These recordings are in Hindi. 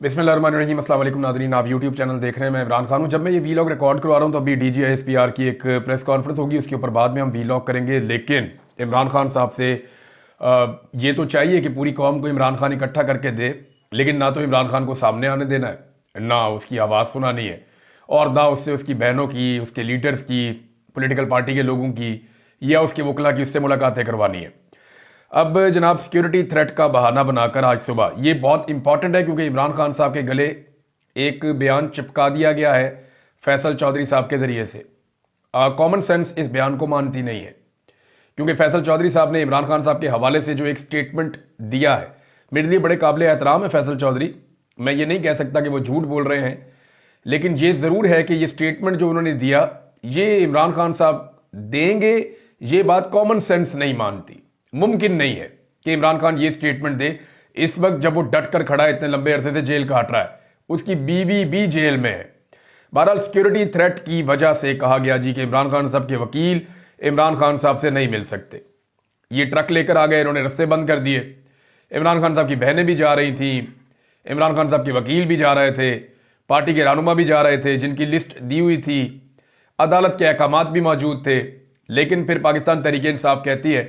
बिस्मिल्लाहिर्रहमानिर्रहीम। अस्सलाम वालेकुम नाज़रीन, आप यूट्यूब चैनल देख रहे हैं। मैं इमरान खान हूँ। जब मैं ये वीलॉग रिकॉर्ड करवा रहा हूँ तो अभी DGISPR की एक प्रेस कॉन्फ्रेंस होगी, उसके ऊपर बाद में हम वीलॉग करेंगे। लेकिन इमरान खान साहब से ये तो चाहिए कि पूरी कौम को इमरान खान इकट्ठा करके दे, लेकिन ना तो इमरान खान को सामने आने देना है, ना उसकी आवाज़ सुनानी है, और ना उससे उसकी बहनों की, उसके लीडर्स की, पोलिटिकल पार्टी के लोगों की या उसके वकला की उससे मुलाकातें करवानी है। अब जनाब, सिक्योरिटी थ्रेट का बहाना बनाकर आज सुबह, ये बहुत इंपॉर्टेंट है क्योंकि इमरान खान साहब के गले एक बयान चिपका दिया गया है फैसल चौधरी साहब के जरिए से। कॉमन सेंस इस बयान को मानती नहीं है, क्योंकि फैसल चौधरी साहब ने इमरान खान साहब के हवाले से जो एक स्टेटमेंट दिया है, मेरे लिए बड़े काबिल एहतराम है फैसल चौधरी। मैं ये नहीं कह सकता कि वो झूठ बोल रहे हैं, लेकिन ये ज़रूर है कि ये स्टेटमेंट जो उन्होंने दिया, ये इमरान खान साहब देंगे, ये बात कॉमन सेंस नहीं मानती। मुमकिन नहीं है कि इमरान खान ये स्टेटमेंट दे इस वक्त जब वो डट कर खड़ा है, इतने लंबे अरसे से जेल काट रहा है, उसकी बीवी भी जेल में है। बहरहाल सिक्योरिटी थ्रेट की वजह से कहा गया जी कि इमरान खान साहब के वकील इमरान खान साहब से नहीं मिल सकते। ये ट्रक लेकर आ गए, इन्होंने रास्ते बंद कर दिए। इमरान खान साहब की बहनें भी जा रही थी, इमरान खान साहब के वकील भी जा रहे थे, पार्टी के रहनुमा भी जा रहे थे जिनकी लिस्ट दी हुई थी, अदालत के अहकामात भी मौजूद थे। लेकिन फिर पाकिस्तान तहरीक इंसाफ कहती है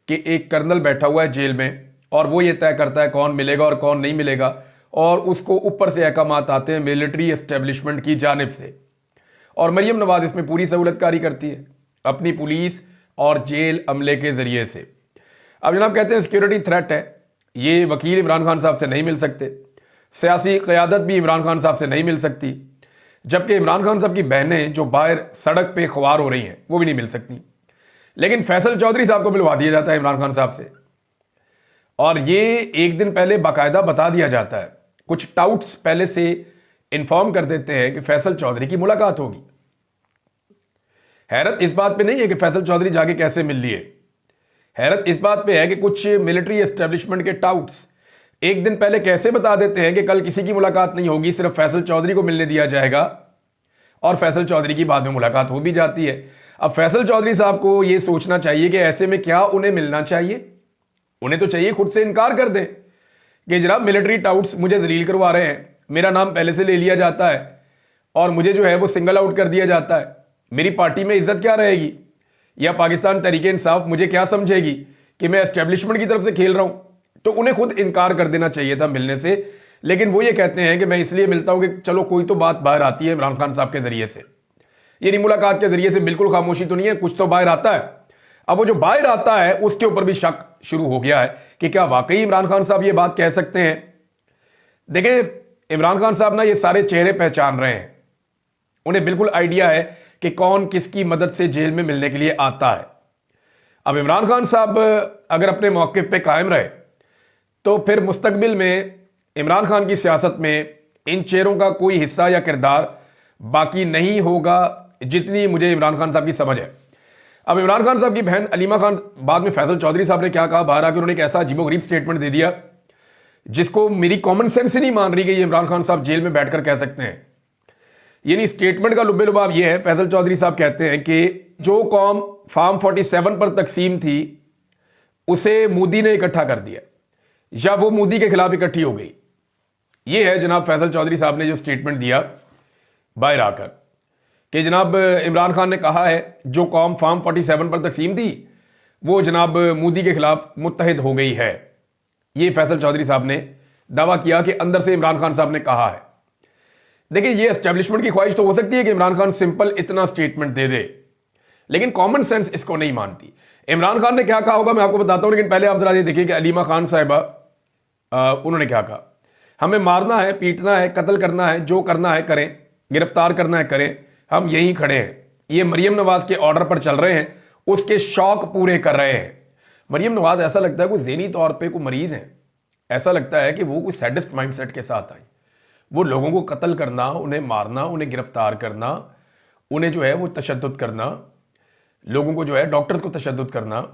कि एक कर्नल बैठा हुआ है जेल में और वो ये तय करता है कौन मिलेगा और कौन नहीं मिलेगा, और उसको ऊपर से अहकामात आते हैं मिलिट्री एस्टेब्लिशमेंट की जानिब से, और मरियम नवाज इसमें पूरी सहूलतकारी करती है अपनी पुलिस और जेल अमले के जरिए से। अब जनाब कहते हैं सिक्योरिटी थ्रेट है, ये वकील इमरान खान साहब से नहीं मिल सकते, सियासी क़यादत भी इमरान खान साहब से नहीं मिल सकती, जबकि इमरान खान साहब की बहनें जो बाहर सड़क पे ख्वार हो रही हैं वो भी नहीं मिल सकती। लेकिन फैसल चौधरी साहब को मिलवा दिया जाता है इमरान खान साहब से, और ये एक दिन पहले बाकायदा बता दिया जाता है। कुछ टाउट्स पहले से इंफॉर्म कर देते हैं कि फैसल चौधरी की मुलाकात होगी। हैरत इस बात पे नहीं है कि फैसल चौधरी जाके कैसे मिल लिए, हैरत इस बात पे है कि कुछ मिलिट्री एस्टेब्लिशमेंट के टाउट्स एक दिन पहले कैसे बता देते हैं कि कल किसी की मुलाकात नहीं होगी, सिर्फ फैसल चौधरी को मिलने दिया जाएगा, और फैसल चौधरी की बाद में मुलाकात हो भी जाती है। अब फैसल चौधरी साहब को यह सोचना चाहिए कि ऐसे में क्या उन्हें मिलना चाहिए। उन्हें तो चाहिए खुद से इनकार कर दें कि जनाब मिलिट्री टाउट्स मुझे जलील करवा रहे हैं, मेरा नाम पहले से ले लिया जाता है और मुझे जो है वो सिंगल आउट कर दिया जाता है, मेरी पार्टी में इज्जत क्या रहेगी, या पाकिस्तान तहरीक इंसाफ मुझे क्या समझेगी कि मैं एस्टेब्लिशमेंट की तरफ से खेल रहा हूं। तो उन्हें खुद इनकार कर देना चाहिए था मिलने से, लेकिन वो ये कहते हैं कि मैं इसलिए मिलता हूं कि चलो कोई तो बात बाहर आती है इमरान खान साहब के जरिए से। यानी मुलाकात के जरिए से बिल्कुल खामोशी तो नहीं है, कुछ तो बाहर आता है। अब वो जो बाहर आता है उसके ऊपर भी शक शुरू हो गया है कि क्या वाकई इमरान खान साहब ये बात कह सकते हैं। देखें, इमरान खान साहब ना ये सारे चेहरे पहचान रहे हैं, उन्हें बिल्कुल आइडिया है कि कौन किसकी मदद से जेल में मिलने के लिए आता है। अब इमरान खान साहब अगर अपने मौके पे कायम रहे तो फिर मुस्तकबिल में इमरान खान की सियासत में इन चेहरों का कोई हिस्सा या किरदार बाकी नहीं होगा, जितनी मुझे इमरान खान साहब की समझ है। अब इमरान खान साहब की बहन अलीमा खान, बाद में फैसल चौधरी साहब ने क्या कहा, बाहर आकर उन्होंने एक ऐसा अजीबोगरीब स्टेटमेंट दे दिया जिसको मेरी कॉमन सेंस ही नहीं मान रही कि ये इमरान खान साहब जेल में बैठकर कह सकते हैं। यानी स्टेटमेंट का लुब्बे लुबाब यह है, फैसल चौधरी साहब कहते हैं कि जो कौम फार्म 47 पर तकसीम थी उसे मोदी ने इकट्ठा कर दिया, या वो मोदी के खिलाफ इकट्ठी हो गई। ये है जनाब फैसल चौधरी साहब ने जो स्टेटमेंट दिया बाहर आकर कि जनाब इमरान खान ने कहा है जो कौम फार्म 47 पर तकसीम थी वो जनाब मोदी के खिलाफ मुत्तहिद हो गई है। ये फैसल चौधरी साहब ने दावा किया कि अंदर से इमरान खान साहब ने कहा है। देखिए, ये एस्टेब्लिशमेंट की ख्वाहिश तो हो सकती है कि इमरान खान सिंपल इतना स्टेटमेंट दे दे, लेकिन कॉमन सेंस इसको नहीं मानती। इमरान खान ने क्या कहा होगा मैं आपको बताता हूं, लेकिन पहले आप जरा ये देखिए कि अलीमा खान साहिबा उन्होंने क्या कहा। हमें मारना है, पीटना है, कत्ल करना है, जो करना है करें, गिरफ्तार करना है करें, हम यहीं खड़े हैं। ये मरियम नवाज के ऑर्डर पर चल रहे हैं, उसके शौक पूरे कर रहे हैं। मरियम नवाज ऐसा लगता है कोई ज़हनी तौर पे कोई मरीज है, ऐसा लगता है कि वो कोई सैडिस्ट माइंडसेट के साथ आई। वो लोगों को कत्ल करना, उन्हें मारना, उन्हें गिरफ्तार करना, उन्हें जो है वो तशद्दुद करना, लोगों को जो है डॉक्टर्स को तशद्दुद करना,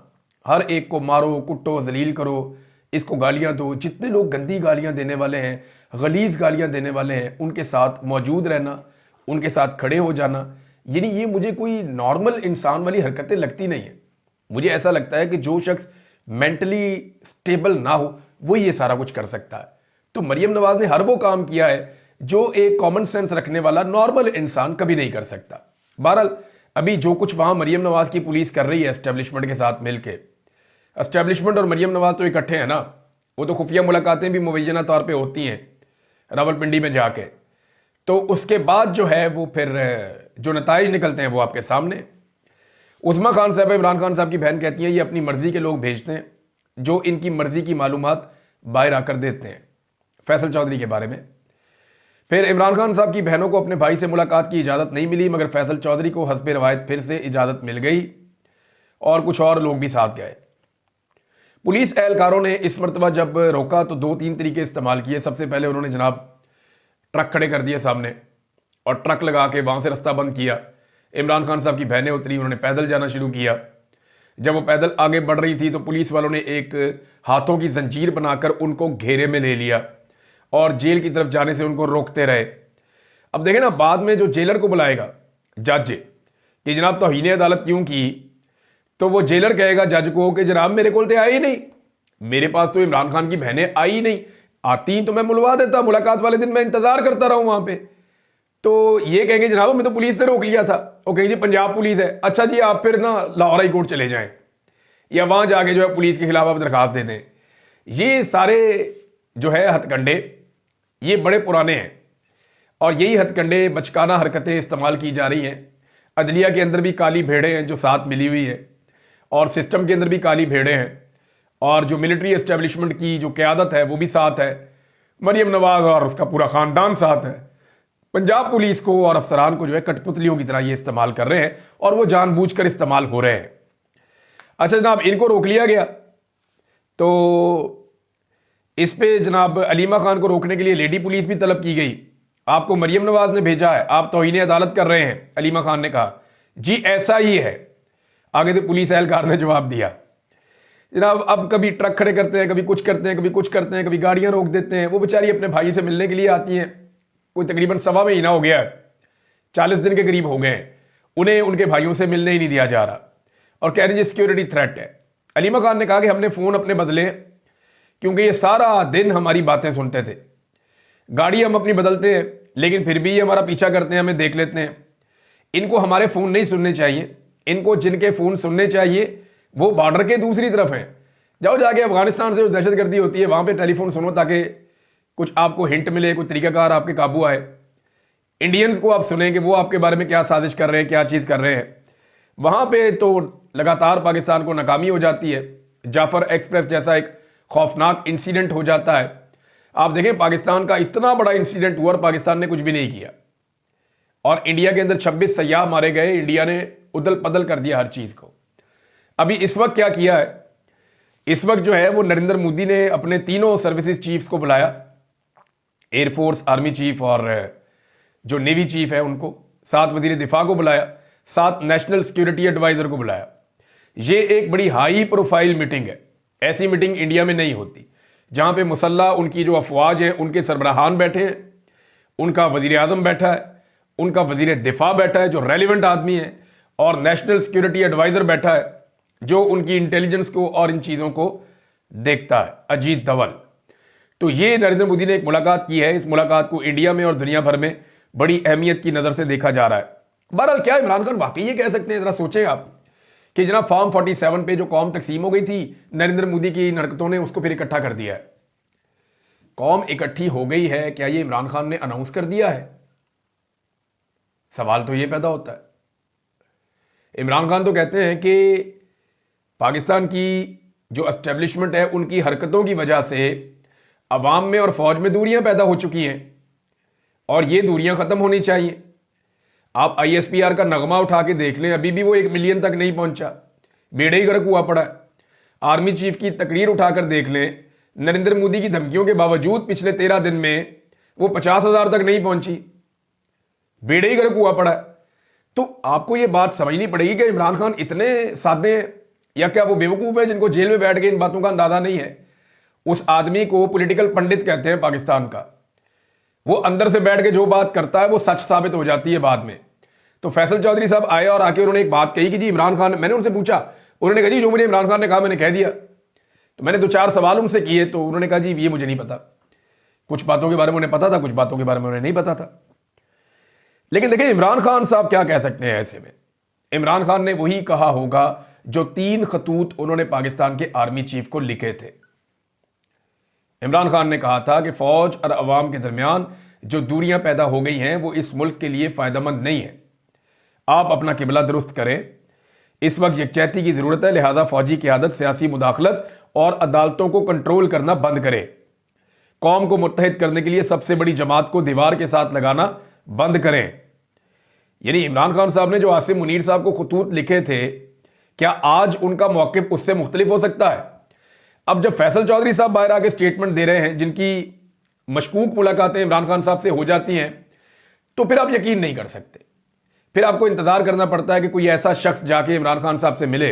हर एक को मारो, कुटो, जलील करो, इसको गालियां दो। जितने लोग गंदी गालियां देने वाले हैं, गलीज गालियां देने वाले हैं, उनके साथ मौजूद रहना, उनके साथ खड़े हो जाना, यानी ये मुझे कोई नॉर्मल इंसान वाली हरकतें लगती नहीं है। मुझे ऐसा लगता है कि जो शख्स मेंटली स्टेबल ना हो वो ये सारा कुछ कर सकता है। तो मरियम नवाज ने हर वो काम किया है जो एक कॉमन सेंस रखने वाला नॉर्मल इंसान कभी नहीं कर सकता। बहरहाल अभी जो कुछ वहां मरियम नवाज की पुलिस कर रही है एस्टेब्लिशमेंट के साथ मिलकर, एस्टेब्लिशमेंट और मरियम नवाज तो इकट्ठे हैं ना, वो तो खुफिया मुलाकातें भी मुबैना तौर पे होती हैं रावलपिंडी में जाके, तो उसके बाद जो है वो फिर जो नताइज निकलते हैं वो आपके सामने। उस्मा खान साहब, इमरान खान साहब की बहन कहती हैं ये अपनी मर्जी के लोग भेजते हैं जो इनकी मर्जी की मालूमात बाहर आकर देते हैं फैसल चौधरी के बारे में। फिर इमरान खान साहब की बहनों को अपने भाई से मुलाकात की इजाज़त नहीं मिली, मगर फैसल चौधरी को हस्ब रवायत फिर से इजाज़त मिल गई और कुछ और लोग भी साथ गए। पुलिस एहलकारों ने इस मरतबा जब रोका तो 2-3 तरीके इस्तेमाल किए। सबसे पहले उन्होंने जनाब ट्रक खड़े कर दिए सामने और ट्रक लगा के वहां से रास्ता बंद किया। इमरान खान साहब की बहनें उतरी, उन्होंने पैदल जाना शुरू किया। जब वो पैदल आगे बढ़ रही थी तो पुलिस वालों ने एक हाथों की जंजीर बनाकर उनको घेरे में ले लिया और जेल की तरफ जाने से उनको रोकते रहे। अब देखें ना, बाद में जो जेलर को बुलाएगा जज कि जनाब तौहीन अदालत क्यों की, तो वो जेलर कहेगा जज को कि जनाब मेरे को तो आई ही नहीं, मेरे पास तो इमरान खान की बहनें आई ही नहीं, आती तो मैं मुलवा देता, मुलाकात वाले दिन मैं इंतजार करता रहूं वहां पे। तो ये कहेंगे जनाब मैं तो पुलिस ने रोक लिया था। वो कहेंगे जी पंजाब पुलिस है, अच्छा जी आप फिर ना लाहौर हाई कोर्ट चले जाएं या वहां जाके जो है पुलिस के खिलाफ आप दरखास्त दे दें। ये सारे जो है हथकंडे ये बड़े पुराने हैं और यही हथकंडे बचकाना हरकतें इस्तेमाल की जा रही हैं। अदलिया के अंदर भी काली भेड़ें हैं जो साथ मिली हुई है और सिस्टम के अंदर भी काली भेड़ें हैं और जो मिलिट्री एस्टेब्लिशमेंट की जो क़यादत है वो भी साथ है, मरियम नवाज और उसका पूरा खानदान साथ है। पंजाब पुलिस को और अफसरान को जो है कठपुतलियों की तरह ये इस्तेमाल कर रहे हैं और वो जानबूझकर इस्तेमाल हो रहे हैं। अच्छा जनाब इनको रोक लिया गया तो इस पे जनाब अलीमा खान को रोकने के लिए लेडी पुलिस भी तलब की गई। आपको मरियम नवाज ने भेजा है, आप तौहीन अदालत कर रहे हैं। अलीमा खान ने कहा जी ऐसा ही है। आगे से पुलिस एहलकार ने जवाब दिया जनाब अब कभी ट्रक खड़े करते हैं, कभी कुछ करते हैं, कभी कुछ करते हैं, कभी गाड़ियां रोक देते हैं। वो बेचारी अपने भाई से मिलने के लिए आती हैं, कोई तकरीबन 1.25 महीना हो गया है, 40 दिन के करीब हो गए हैं, उन्हें उनके भाइयों से मिलने ही नहीं दिया जा रहा और कह रही सिक्योरिटी थ्रेट है। अलीमा खान ने कहा कि हमने फोन अपने बदले क्योंकि ये सारा दिन हमारी बातें सुनते थे, गाड़ी हम अपनी बदलते हैं लेकिन फिर भी ये हमारा पीछा करते हैं, हमें देख लेते हैं। इनको हमारे फोन नहीं सुनने चाहिए, इनको जिनके फोन सुनने चाहिए वो बॉर्डर के दूसरी तरफ हैं। जाओ जाके अफगानिस्तान से जो दहशतगर्दी होती है वहां पे टेलीफोन सुनो ताकि कुछ आपको हिंट मिले, कुछ तरीकाकार आपके काबू आए। इंडियंस को आप सुने कि वो आपके बारे में क्या साजिश कर रहे हैं, क्या चीज कर रहे हैं। वहां पे तो लगातार पाकिस्तान को नाकामी हो जाती है। जाफर एक्सप्रेस जैसा एक खौफनाक इंसिडेंट हो जाता है। आप देखें पाकिस्तान का इतना बड़ा इंसिडेंट हुआ और पाकिस्तान ने कुछ भी नहीं किया और इंडिया के अंदर 26 सयाह मारे गए। इंडिया ने उदल पदल कर दिया हर चीज को। अभी इस वक्त क्या किया है, इस वक्त जो है वो नरेंद्र मोदी ने अपने तीनों सर्विसेज चीफ्स को बुलाया, एयरफोर्स, आर्मी चीफ और जो नेवी चीफ है उनको, साथ वजीर दिफा को बुलाया, साथ नेशनल सिक्योरिटी एडवाइजर को बुलाया। ये एक बड़ी हाई प्रोफाइल मीटिंग है। ऐसी मीटिंग इंडिया में नहीं होती जहां पे मुसल्ला उनकी जो अफवाज है उनके सरबराहान बैठे हैं, उनका वजीर आजम बैठा है, उनका वजीर दिफा बैठा है जो रेलिवेंट आदमी है और नेशनल सिक्योरिटी एडवाइजर बैठा है जो उनकी इंटेलिजेंस को और इन चीजों को देखता है, अजीत धवल। तो ये नरेंद्र मोदी ने एक मुलाकात की है। इस मुलाकात को इंडिया में और दुनिया भर में बड़ी अहमियत की नजर से देखा जा रहा है। बहरहाल क्या इमरान खान वाकई ये कह सकते हैं, जरा सोचें आप कि जनाब फॉर्म 47 पे जो कौम तकसीम हो गई थी, नरेंद्र मोदी की हरकतों ने उसको फिर इकट्ठा कर दिया है। कौम इकट्ठी हो गई है, क्या ये इमरान खान ने अनाउंस कर दिया है? सवाल तो ये पैदा होता है। इमरान खान तो कहते हैं कि पाकिस्तान की जो एस्टेब्लिशमेंट है उनकी हरकतों की वजह से अवाम में और फौज में दूरियां पैदा हो चुकी हैं और ये दूरियां खत्म होनी चाहिए। आप ISPR का नगमा उठा के देख लें, अभी भी वो 1 मिलियन तक नहीं पहुंचा, बेड़े ही गर्क हुआ पड़ा है। आर्मी चीफ की तकरीर उठाकर देख लें, नरेंद्र मोदी की धमकियों के बावजूद पिछले 13 दिन में वो 50,000 तक नहीं पहुंची, बेड़े ही गर्क हुआ पड़ा है। तो आपको ये बात समझनी पड़ेगी कि इमरान खान इतने सादे या क्या वो बेवकूफ है जिनको जेल में बैठ के इन बातों का अंदाजा नहीं है। उस आदमी को पॉलिटिकल पंडित कहते हैं पाकिस्तान का। वो अंदर से बैठ के जो बात करता है वो सच साबित हो जाती है बाद में। तो फैसल चौधरी साहब आए और आके उन्होंने एक बात कही कि जी इमरान खान, मैंने उनसे पूछा, उन्होंने कहा जी जो मुझे इमरान खान ने कहा मैंने कह दिया। तो मैंने 2-4 सवाल उनसे किए तो उन्होंने कहा जी ये मुझे नहीं पता कुछ बातों के बारे में उन्हें पता था, कुछ बातों के बारे में उन्हें नहीं पता था। लेकिन देखिए इमरान खान साहब क्या कह सकते हैं ऐसे में। इमरान खान ने वही कहा होगा जो 3 खतूत उन्होंने पाकिस्तान के आर्मी चीफ को लिखे थे। इमरान खान ने कहा था कि फौज और अवाम के दरमियान जो दूरियां पैदा हो गई हैं वो इस मुल्क के लिए फायदेमंद नहीं है। आप अपना किबला दुरुस्त करें। इस वक्त यकजहती की जरूरत है, लिहाजा फौजी क़यादत सियासी मुदाखलत और अदालतों को कंट्रोल करना बंद करे। कौम को मुत्तहिद करने के लिए सबसे बड़ी जमात को दीवार के साथ लगाना बंद करें। यानी इमरान खान साहब ने जो आसिम मुनीर साहब को खतूत लिखे थे, क्या आज उनका मौक़िफ़ उससे मुख्तलिफ हो सकता है? अब जब फैसल चौधरी साहब बाहर आके स्टेटमेंट दे रहे हैं, जिनकी मशकूक मुलाकातें इमरान खान साहब से हो जाती हैं, तो फिर आप यकीन नहीं कर सकते। फिर आपको इंतजार करना पड़ता है कि कोई ऐसा शख्स जाके इमरान खान साहब से मिले।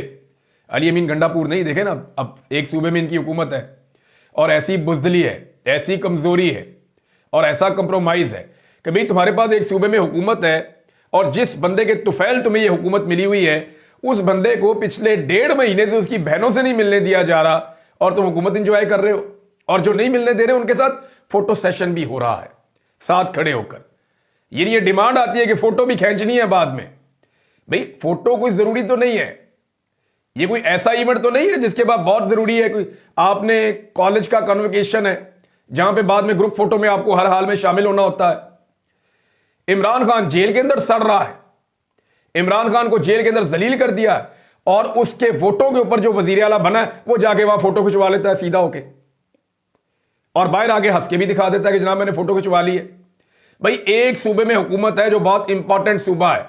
अली अमीन गंडापुर नहीं, देखे ना, अब एक सूबे में इनकी हुकूमत है और ऐसी बुजदली है, ऐसी कमजोरी है और ऐसा कंप्रोमाइज है कि भाई तुम्हारे पास एक सूबे में हुकूमत है और जिस बंदे के तुफैल तुम्हें यह हुकूमत मिली हुई है, उस बंदे को पिछले 1.5 महीने से उसकी बहनों से नहीं मिलने दिया जा रहा और तुम हुकूमत इंजॉय कर रहे हो। और जो नहीं मिलने दे रहे उनके साथ फोटो सेशन भी हो रहा है साथ खड़े होकर। ये डिमांड आती है कि फोटो भी खींचनी है बाद में। भाई फोटो कोई जरूरी तो नहीं है, ये कोई ऐसा इवेंट तो नहीं है जिसके बाद बहुत जरूरी है कोई आपने कॉलेज का कन्वोकेशन है जहां पे बाद में ग्रुप फोटो में आपको हर हाल में शामिल होना होता है। इमरान खान जेल के अंदर सड़ रहा है, इमरान खान को जेल के अंदर जलील कर दिया है और उसके वोटों के ऊपर जो वजीर आला बना है वो जाके वहां फोटो खिंचवा लेता है सीधा होके और बाहर आके हंस के भी दिखा देता है कि जनाब मैंने फोटो खिंचवा ली है। भाई एक सूबे में हुकूमत है जो बहुत इंपॉर्टेंट सूबा है,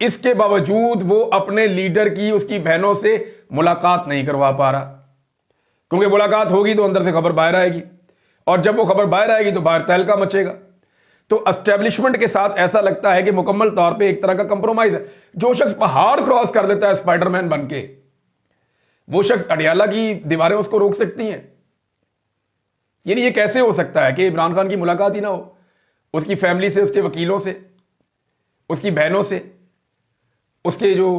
इसके बावजूद वो अपने लीडर की उसकी बहनों से मुलाकात नहीं करवा पा रहा, क्योंकि मुलाकात होगी तो अंदर से खबर बाहर आएगी और जब वो खबर बाहर आएगी तो बाहर तहलका मचेगा। तो एस्टेब्लिशमेंट के साथ ऐसा लगता है कि मुकम्मल तौर पे एक तरह का कंप्रोमाइज है। जो शख्स पहाड़ क्रॉस कर देता है स्पाइडरमैन बन के, वो शख्स अडियाला की दीवारें उसको रोक सकती हैं। यानी ये कैसे हो सकता है कि इमरान खान की मुलाकात ही ना हो, उसकी फैमिली से, उसके वकीलों से, उसकी बहनों से, उसके जो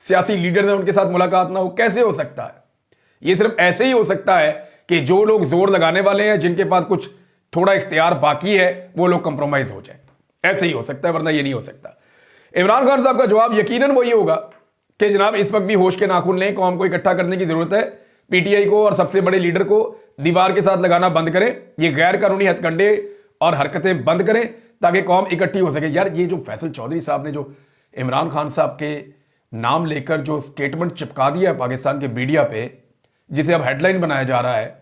सियासी लीडर हैं उनके साथ मुलाकात ना हो? कैसे हो सकता है? ये सिर्फ ऐसे ही हो सकता है कि जो लोग जोर लगाने वाले हैं, जिनके पास कुछ थोड़ा इख्तियार बाकी है, वो लोग कंप्रोमाइज हो जाए। ऐसे ही हो सकता है, वरना ये नहीं हो सकता। इमरान खान साहब का जवाब यकीनन वही होगा कि जनाब इस वक्त भी होश के नाखून लें, कौम को इकट्ठा करने की जरूरत है, पीटीआई को और सबसे बड़े लीडर को दीवार के साथ लगाना बंद करें, ये गैर कानूनी हथकंडे और हरकतें बंद करें ताकि कौम इकट्ठी हो सके। यार ये जो फैसल चौधरी साहब ने जो इमरान खान साहब के नाम लेकर जो स्टेटमेंट चिपका दिया है पाकिस्तान के मीडिया पे, जिसे अब हेडलाइन बनाया जा रहा है,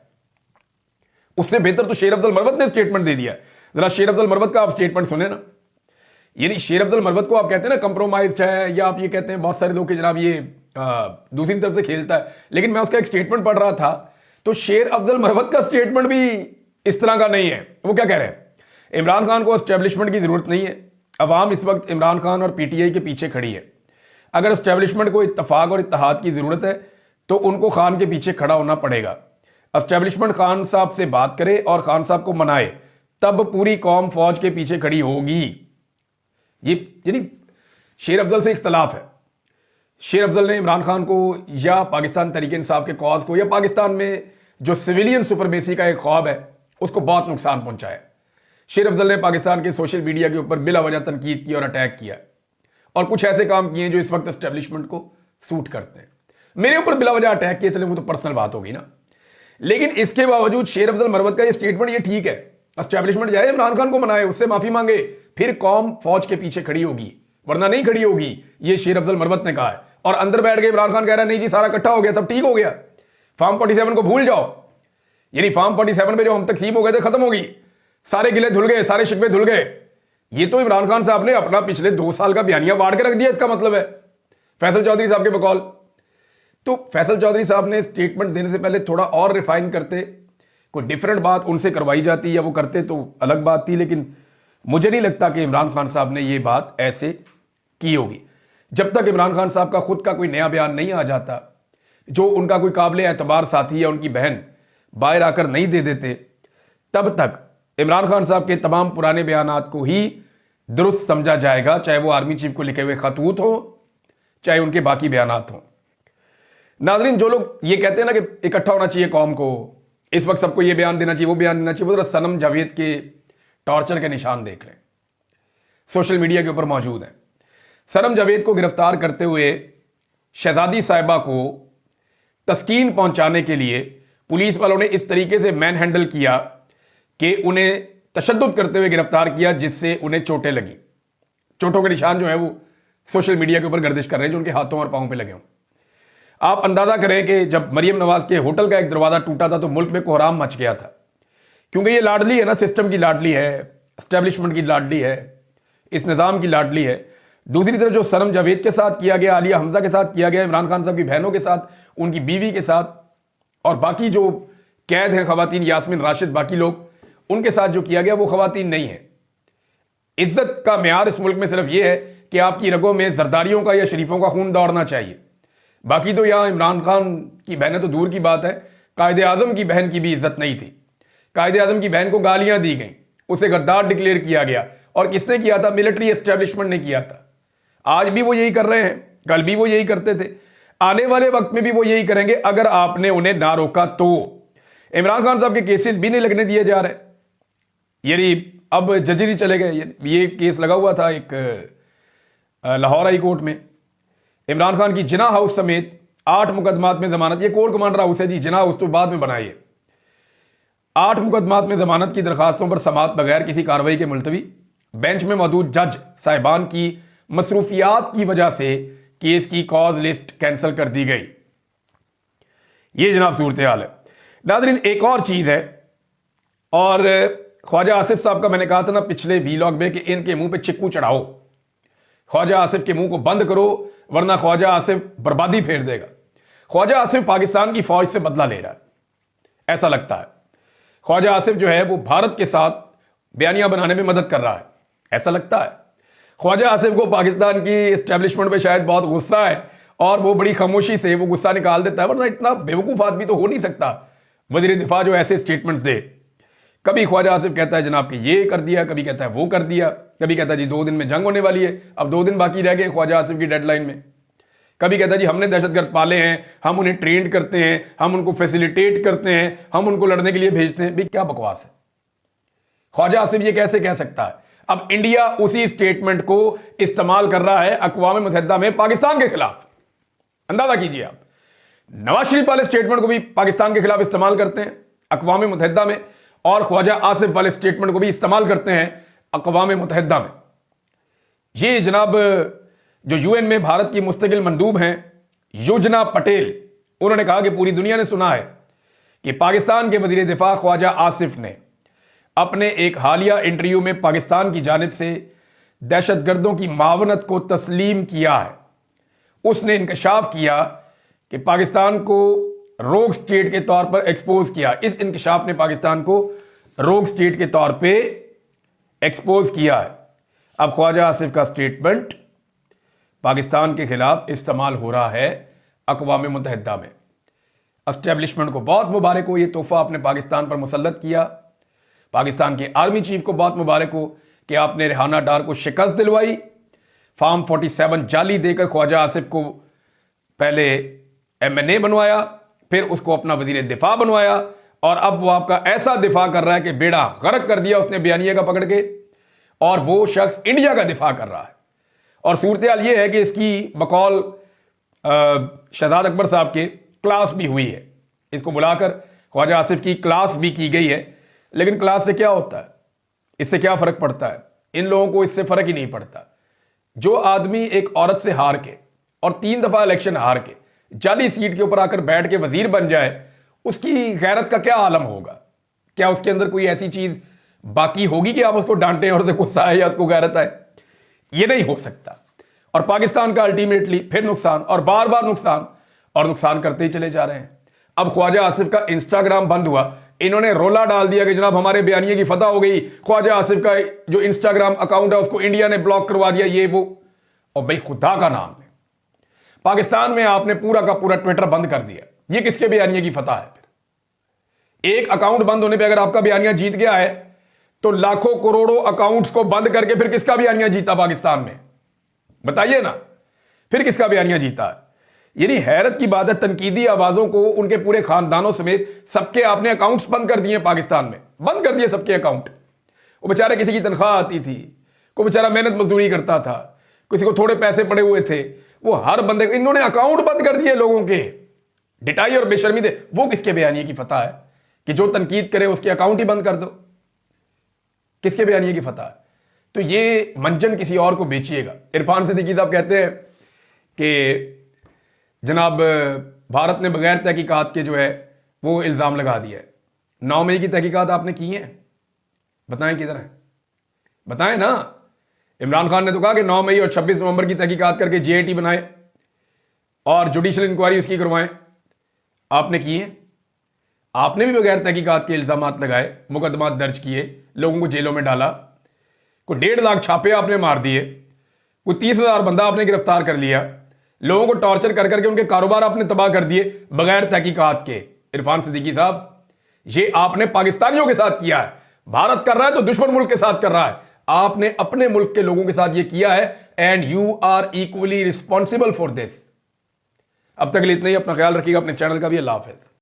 उससे बेहतर तो शेर अफजल मरवत ने स्टेटमेंट दे दिया। जरा शेर अफजल मरवत का आप स्टेटमेंट सुने ना। यानी शेर अफजल मरवत को आप कहते हैं ना कंप्रोमाइज है, या आप ये कहते हैं बहुत सारे लोग कि जनाब ये दूसरी तरफ से खेलता है, लेकिन मैं उसका एक स्टेटमेंट पढ़ रहा था तो शेर अफजल मरवत का स्टेटमेंट भी इस तरह का नहीं है। वो क्या कह रहे हैं? इमरान खान को एस्टेब्लिशमेंट की जरूरत नहीं है, अवाम इस वक्त इमरान खान और पीटीआई के पीछे खड़ी है। अगर एस्टेब्लिशमेंट को इत्तफाक और इत्तेहाद की जरूरत है तो उनको खान के पीछे खड़ा होना पड़ेगा। एस्टेब्लिशमेंट खान साहब से बात करे और खान साहब को मनाए, तब पूरी कौम फौज के पीछे खड़ी होगी। ये यानी शेर अफजल से इख्तलाफ है। शेर अफजल ने इमरान खान को या पाकिस्तान तरीके इंसाफ के कॉज को या पाकिस्तान में जो सिविलियन सुपरमेसी का एक ख्वाब है उसको बहुत नुकसान पहुंचाया। शेर अफजल ने पाकिस्तान के सोशल मीडिया के ऊपर बिला वजह तनकीद की और अटैक किया और कुछ ऐसे काम किए जो इस वक्त एस्टेब्लिशमेंट को सूट करते हैं। मेरे ऊपर बिला वजह अटैक किए, चले वो तो पर्सनल बात होगी ना, लेकिन इसके बावजूद शेर अफजल मरवत का ये स्टेटमेंट ये ठीक है। एस्टेब्लिशमेंट जाए इमरान खान को मनाए, उससे माफी मांगे, फिर कौम फौज के पीछे खड़ी होगी, वरना नहीं खड़ी होगी। ये शेर अफजल मरवत ने कहा है और अंदर बैठ के इमरान खान कह रहा है नहीं जी सारा इकट्ठा हो गया, सब ठीक हो गया, फार्म 47 को भूल जाओ। यानी फार्म 47 में जो हम तकसीम हो गए थे खत्म होगी, सारे गिले धुल गए, सारे शिकवे धुल गए। ये तो इमरान खान साहब ने अपना पिछले 2 साल का बयानिया बांट के रख दिया, इसका मतलब है फैसल चौधरी साहब के बकौल। तो फैसल चौधरी साहब ने स्टेटमेंट देने से पहले थोड़ा और रिफाइन करते, कोई डिफरेंट बात उनसे करवाई जाती या वो करते तो अलग बात थी, लेकिन मुझे नहीं लगता कि इमरान खान साहब ने ये बात ऐसे की होगी। जब तक इमरान खान साहब का खुद का कोई नया बयान नहीं आ जाता, जो उनका कोई काबिल एतबार साथी या उनकी बहन बाहर आकर नहीं दे देते, तब तक इमरान खान साहब के तमाम पुराने बयानात को ही दुरुस्त समझा जाएगा, चाहे वो आर्मी चीफ को लिखे हुए खतूत हो, चाहे उनके बाकी बयानात हों। नाजरीन, जो लोग ये कहते हैं ना कि इकट्ठा होना चाहिए कौम को, इस वक्त सबको ये बयान देना चाहिए, वो बयान देना चाहिए। वो जरा सनम जावेद के टॉर्चर के निशान देख लें, सोशल मीडिया के ऊपर मौजूद हैं। सनम जावेद को गिरफ्तार करते हुए शहजादी साहिबा को तस्कीन पहुंचाने के लिए पुलिस वालों ने इस तरीके से मैन हैंडल किया कि उन्हें तशद्दुद करते हुए गिरफ्तार किया, जिससे उन्हें चोटें लगी। चोटों के निशान जो है वो सोशल मीडिया के ऊपर गर्दिश कर रहे हैं, जो उनके हाथों और पांवों पे लगे हों। आप अंदाजा करें कि जब मरियम नवाज के होटल का एक दरवाजा टूटा था तो मुल्क में कोहराम मच गया था, क्योंकि ये लाडली है ना, सिस्टम की लाडली है, एस्टेब्लिशमेंट की लाडली है, इस निज़ाम की लाडली है। दूसरी तरफ जो सनम जावेद के साथ किया गया, आलिया हमजा के साथ किया गया, इमरान खान साहब की बहनों के साथ, उनकी बीवी के साथ, और बाकी जो कैद हैं खवातीन, यास्मीन राशिद, बाकी लोग, उनके साथ जो किया गया वो खवातीन नहीं है। इज्जत का म्यार इस मुल्क में सिर्फ यह है कि आपकी रगों में जरदारियों का या शरीफों का खून दौड़ना चाहिए। बाकी तो यहां इमरान खान की बहनें तो दूर की बात है, कायदे आजम की बहन की भी इज्जत नहीं थी। कायदे आजम की बहन को गालियां दी गई, उसे गद्दार डिक्लेयर किया गया, और किसने किया था? मिलिट्री एस्टेब्लिशमेंट ने किया था। आज भी वो यही कर रहे हैं, कल भी वो यही करते थे, आने वाले वक्त में भी वो यही करेंगे अगर आपने उन्हें ना रोका तो। इमरान खान साहब के केसेस भी नहीं लगने दिए जा रहे, यानी अब जजेरी चले गए। ये केस लगा हुआ था एक लाहौर हाई कोर्ट में, इमरान खान की जिना हाउस समेत 8 मुकदमात में जमानत। ये कोर्ट कमांडर हाउस है जी, जिना हाउस तो बाद में बनाई है। 8 मुकदमात में जमानत की दरखास्तों पर समाअत बगैर किसी कार्रवाई के मुलतवी। बेंच में मौजूद जज साहिबान की मसरूफियात की वजह से केस की कॉज लिस्ट कैंसिल कर दी गई। ये जनाब सूरत हाल है। नाज़रीन, एक और चीज है, और ख्वाजा आसिफ साहब का मैंने कहा था ना पिछले वीलॉग में कि इनके मुंह पे चिक्कू चढ़ाओ, ख्वाजा आसिफ के मुंह को बंद करो, वरना ख्वाजा आसिफ बर्बादी फेर देगा। ख्वाजा आसिफ पाकिस्तान की फौज से बदला ले रहा है, ऐसा लगता है। ख्वाजा आसिफ जो है वो भारत के साथ बयानियां बनाने में मदद कर रहा है, ऐसा लगता है। ख्वाजा आसिफ को पाकिस्तान की एस्टेब्लिशमेंट पे शायद बहुत गुस्सा है, और वो बड़ी खामोशी से वो गुस्सा निकाल देता है, वरना इतना बेवकूफ आदमी तो हो नहीं सकता वजीर दिफा जो ऐसे स्टेटमेंट्स दे। कभी ख्वाजा आसिफ कहता है जनाब कि ये कर दिया, कभी कहता है वो कर दिया, कभी कहता है जी 2 दिन में जंग होने वाली है, अब 2 दिन बाकी रह गए ख्वाजा आसिफ की डेडलाइन में। कभी कहता है जी हमने दहशतगर्द पाले हैं, हम उन्हें ट्रेंड करते हैं, हम उनको फैसिलिटेट करते हैं, हम उनको लड़ने के लिए भेजते हैं। भाई क्या बकवास है, ख्वाजा आसिफ ये कैसे कह सकता है? अब इंडिया उसी स्टेटमेंट को इस्तेमाल कर रहा है अक़वाम मुत्तहिदा में पाकिस्तान के खिलाफ। अंदाजा कीजिए आप, नवाज शरीफ वाले स्टेटमेंट को भी पाकिस्तान के खिलाफ इस्तेमाल करते हैं अक़वाम मुत्तहिदा में, और ख्वाजा आसिफ वाले स्टेटमेंट को भी इस्तेमाल करते हैं अक़वाम मुत्तहिदा में। ये जनाब जो यूएन में भारत की मुस्तकिल मंदूब हैं योजना पटेल, उन्होंने कहा कि पूरी दुनिया ने सुना है कि पाकिस्तान के वजीर दिफा ख्वाजा आसिफ ने अपने एक हालिया इंटरव्यू में पाकिस्तान की जानिब से दहशतगर्दों की मावनत को तस्लीम किया है। उसने इंकशाफ किया कि पाकिस्तान को रोग स्टेट के तौर पर एक्सपोज किया। इस इंकशाफ ने पाकिस्तान को रोग स्टेट के तौर पे एक्सपोज किया है। अब ख्वाजा आसिफ का स्टेटमेंट पाकिस्तान के खिलाफ इस्तेमाल हो रहा है अक़वाम मुत्तहिदा में। एस्टेब्लिशमेंट को बहुत मुबारक हो, ये तोहफा आपने पाकिस्तान पर मुसल्लत किया। पाकिस्तान के आर्मी चीफ को बहुत मुबारक हो कि आपने रेहाना डार को शिकस्त दिलवाई। फॉर्म 47 जाली देकर ख्वाजा आसिफ को पहले MNA बनवाया, फिर उसको अपना वजीर दिफा बनवाया, और अब वो आपका ऐसा दिफा कर रहा है कि बेड़ा गर्क कर दिया उसने बयानिया का पकड़ के, और वो शख्स इंडिया का दिफा कर रहा है। और सूरत हाल ये है कि इसकी बकौल शहजाद अकबर साहब के क्लास भी हुई है, इसको बुलाकर ख्वाजा आसिफ की क्लास भी की गई है। लेकिन क्लास से क्या होता है, इससे क्या फर्क पड़ता है? इन लोगों को इससे फर्क ही नहीं पड़ता। जो आदमी एक औरत से हार के और 3 दफा इलेक्शन हार के जाली सीट के ऊपर आकर बैठ के वजीर बन जाए, उसकी गैरत का क्या आलम होगा? क्या उसके अंदर कोई ऐसी चीज बाकी होगी कि आप उसको डांटें और उसे गुस्सा आए या उसको गैरत आए? ये नहीं हो सकता। और पाकिस्तान का अल्टीमेटली फिर नुकसान और बार बार नुकसान, और नुकसान करते ही चले जा रहे हैं। अब ख्वाजा आसिफ का इंस्टाग्राम बंद हुआ, इन्होंने रोला डाल दिया कि जनाब हमारे बयानिए की फतह हो गई, ख्वाजा आसिफ का जो इंस्टाग्राम अकाउंट है उसको इंडिया ने ब्लॉक करवा दिया, ये वो। और भाई खुदा का नाम है, पाकिस्तान में आपने पूरा का पूरा ट्विटर बंद कर दिया, ये किसके बयानिए की फतह है? फिर एक अकाउंट बंद होने पर अगर आपका बयानिया जीत गया है, तो लाखों करोड़ों अकाउंट्स को बंद करके फिर किसका बयानिया जीता पाकिस्तान में? बताइए ना, फिर किसका बयानिया जीता है? यानी हैरत की बात है, तनकीदी आवाजों को उनके पूरे खानदानों समेत सबके आपने अकाउंट्स बंद कर दिए पाकिस्तान में, बंद कर दिए सबके अकाउंट। वो बेचारे किसी की तनख्वाह आती थी, कोई बेचारा मेहनत मजदूरी करता था, किसी को थोड़े पैसे पड़े हुए थे, वो हर बंदे को इन्होंने अकाउंट बंद कर दिए लोगों के। डिटाई और बेशर्मी दे वो किसके बयानिए की फतह है कि जो तनकीद करे उसके अकाउंट ही बंद कर दो? किसके बयानिए की फतह है? तो ये मंजन किसी और को बेचिएगा। इरफान सिद्दीकी साहब कहते हैं कि जनाब भारत ने बगैर तहकीकात के जो है वो इल्ज़ाम लगा दिया है। 9 मई की तहकीकात आपने की है? बताएं किधर है, बताएं ना। इमरान खान ने तो कहा कि 9 मई और 26 नवंबर की तहकीकात करके जेआईटी बनाए और जुडिशल इंक्वायरी उसकी करवाएं। आपने की है? आपने भी बगैर तहकीकात के इल्जाम लगाए, मुकदमा दर्ज किए, लोगों को जेलों में डाला, कोई 1.5 लाख छापे आपने मार दिए, कोई 30,000 बंदा आपने गिरफ्तार कर लिया, लोगों को टॉर्चर कर करके उनके कारोबार आपने तबाह कर दिए बगैर तहकीकात के। इरफान सिद्दीकी साहब, ये आपने पाकिस्तानियों के साथ किया है। भारत कर रहा है तो दुश्मन मुल्क के साथ कर रहा है। आपने अपने मुल्क के लोगों के साथ ये किया है and you are equally responsible for this. अब तक के लिए इतना ही। अपना ख्याल रखिएगा, अपने चैनल का भी। अल्लाह हाफिज।